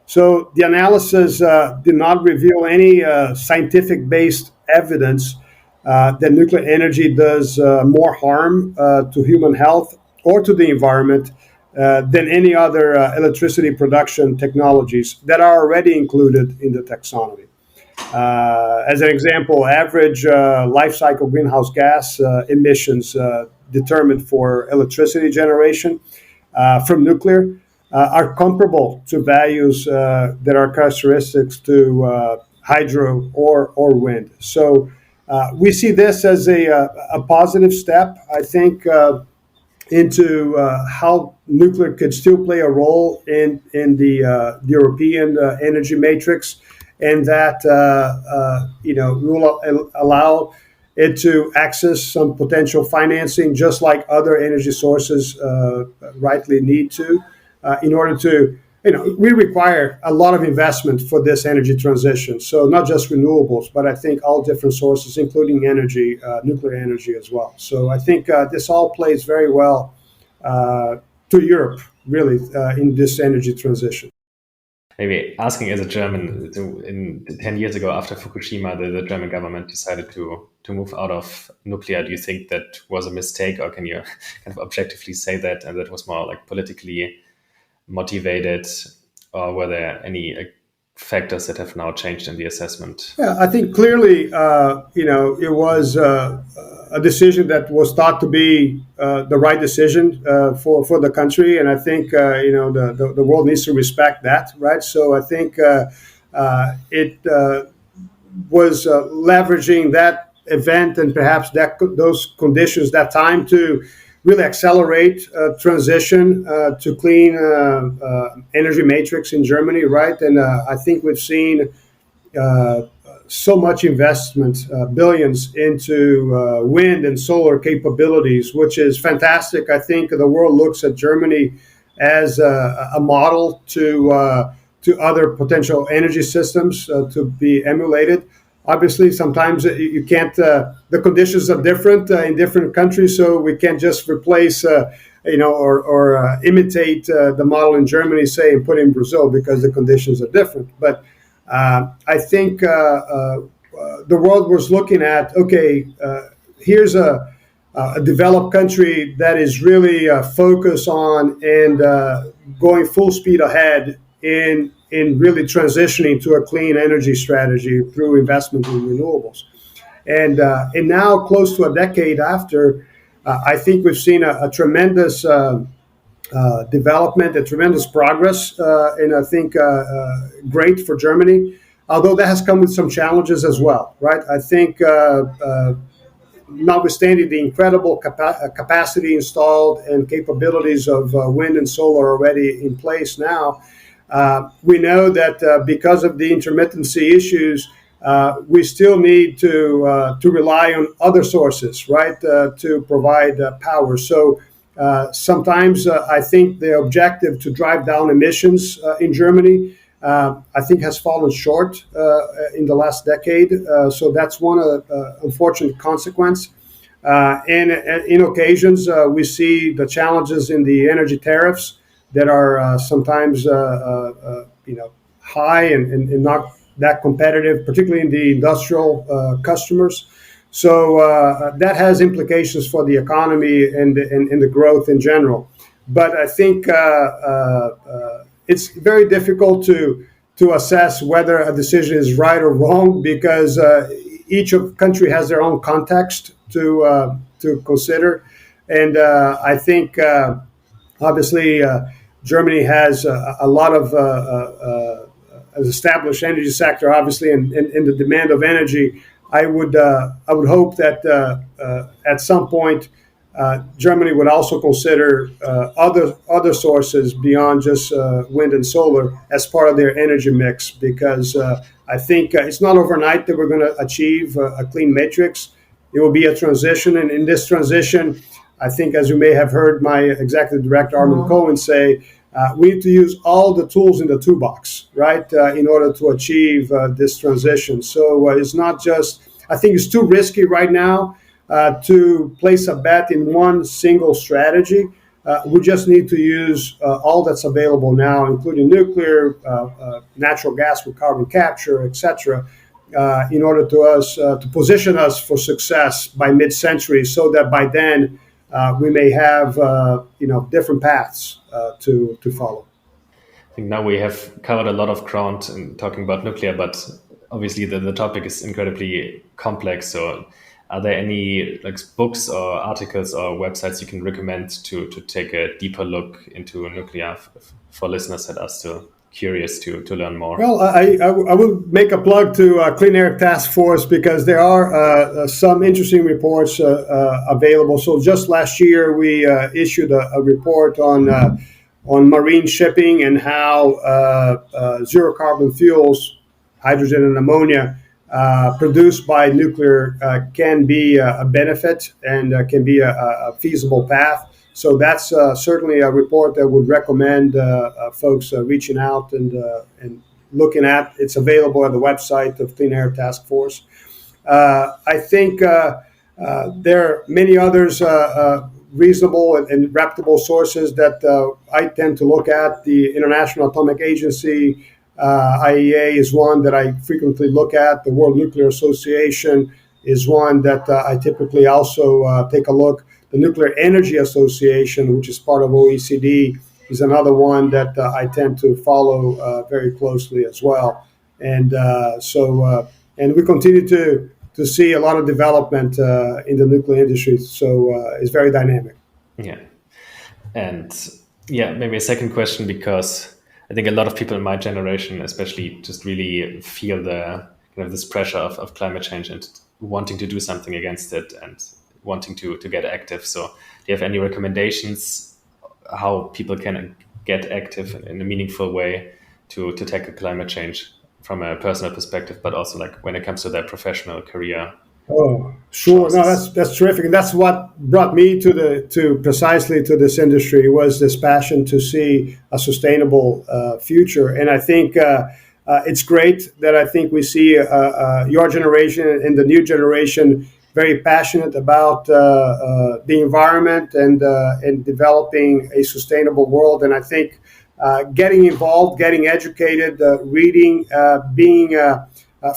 So the analysis did not reveal any scientific-based evidence that nuclear energy does more harm to human health or to the environment than any other electricity production technologies that are already included in the taxonomy. As an example, average life cycle greenhouse gas emissions determined for electricity generation from nuclear are comparable to values that are characteristics to hydro or wind. So we see this as a positive step, I think, into how nuclear could still play a role in the European energy matrix, and that will allow it to access some potential financing, just like other energy sources rightly need to, in order to, we require a lot of investment for this energy transition. So not just renewables, but I think all different sources, including energy, nuclear energy as well. So I think this all plays very well to Europe, really, in this energy transition. Maybe asking as a German, in 10 years ago after Fukushima, the German government decided to move out of nuclear. Do you think that was a mistake, or can you kind of objectively say that, and that was more like politically motivated, or were there any factors that have now changed in the assessment? Yeah, I think clearly, it was a decision that was thought to be the right decision for the country, and I think the world needs to respect that, right? So I think it was leveraging that event and perhaps those conditions, that time, to really accelerate transition to clean energy matrix in Germany, right? And I think we've seen so much investment, billions, into wind and solar capabilities, which is fantastic. I think the world looks at Germany as a model to other potential energy systems to be emulated. Obviously, sometimes you can't. The conditions are different in different countries, so we can't just replace, or imitate the model in Germany, say, and put it in Brazil, because the conditions are different. But I think the world was looking at, okay, here's a developed country that is really focused on and going full speed ahead in really transitioning to a clean energy strategy through investment in renewables. And now, close to a decade after, I think we've seen a tremendous development, a tremendous progress, and I think great for Germany, although that has come with some challenges as well, right? I think notwithstanding the incredible capacity installed and capabilities of wind and solar already in place now, we know that because of the intermittency issues, we still need to rely on other sources, right, to provide power. So sometimes I think the objective to drive down emissions in Germany, I think, has fallen short in the last decade. So that's one unfortunate consequence. And in occasions, we see the challenges in the energy tariffs that are sometimes high and not that competitive, particularly in the industrial customers. So that has implications for the economy and the growth in general. But I think it's very difficult to assess whether a decision is right or wrong, because each country has their own context to consider. And I think obviously Germany has a lot of an established energy sector, obviously, and the demand of energy. I would hope that at some point Germany would also consider other sources beyond just wind and solar as part of their energy mix, because I think it's not overnight that we're going to achieve a clean matrix. It will be a transition, and in this transition, I think, as you may have heard my executive director, Armin Cohen, say, we need to use all the tools in the toolbox, right, in order to achieve this transition. So it's not just, I think it's too risky right now to place a bet in one single strategy. We just need to use all that's available now, including nuclear, natural gas with carbon capture, etc., in order to position us for success by mid-century, so that by then we may have different paths to follow. I think now we have covered a lot of ground in talking about nuclear, but obviously the topic is incredibly complex. So are there any books or articles or websites you can recommend to take a deeper look into nuclear for listeners that are still curious to learn more? Well, I will make a plug to Clean Air Task Force, because there are some interesting reports available. So just last year, we issued a report on marine shipping and how zero carbon fuels, hydrogen and ammonia, produced by nuclear can be a benefit and can be a feasible path. So that's certainly a report that would recommend folks reaching out and looking at. It's available at the website of Clean Air Task Force. I think there are many others reasonable and reputable sources that I tend to look at. The International Atomic Agency, IAEA, is one that I frequently look at. The World Nuclear Association is one that I typically also take a look. The Nuclear Energy Association, which is part of OECD, is another one that I tend to follow very closely as well. And and we continue to see a lot of development in the nuclear industry. So it's very dynamic. Yeah. And maybe a second question, because I think a lot of people in my generation, especially, just really feel the this pressure of climate change and wanting to do something against it and wanting to get active. So do you have any recommendations how people can get active in a meaningful way to tackle climate change from a personal perspective, but also when it comes to their professional career? Oh, sure. No, that's terrific. And that's what brought me to precisely to this industry, was this passion to see a sustainable future. And I think it's great that I think we see your generation and the new generation very passionate about the environment and developing a sustainable world. And I think getting involved, getting educated, reading, being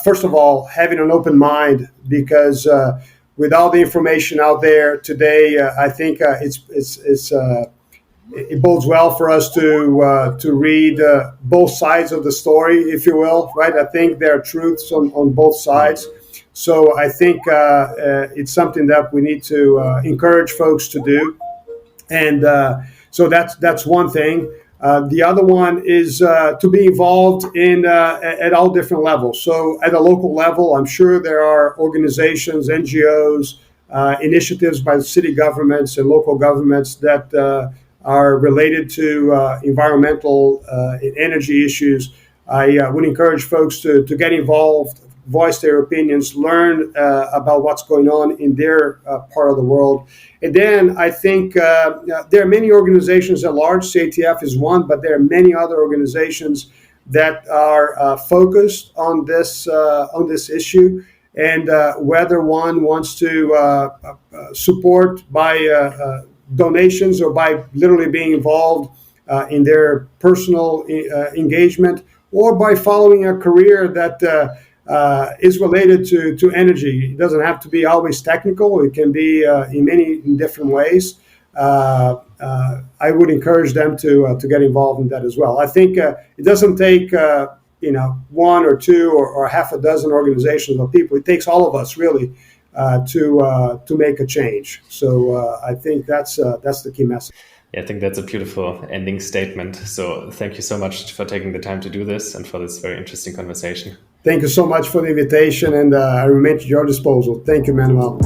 first of all, having an open mind, because with all the information out there today, I think it bodes well for us to read both sides of the story, if you will, right? I think there are truths on both sides. So I think it's something that we need to encourage folks to do. And so that's one thing. The other one is to be involved in at all different levels. So at a local level, I'm sure there are organizations, NGOs, initiatives by city governments and local governments that are related to environmental and energy issues. I would encourage folks to get involved, voice their opinions, learn about what's going on in their part of the world. And then I think there are many organizations at large. CATF is one, but there are many other organizations that are focused on this issue. And whether one wants to support by donations or by literally being involved in their personal engagement, or by following a career that is related to energy. It doesn't have to be always technical. It can be in many different ways. I would encourage them to get involved in that as well. I think it doesn't take one or two or half a dozen organizations or people. It takes all of us really to make a change. So I think that's the key message. Yeah, I think that's a beautiful ending statement. So thank you so much for taking the time to do this and for this very interesting conversation. Thank you so much for the invitation, and I remain at your disposal. Thank you, Manuel.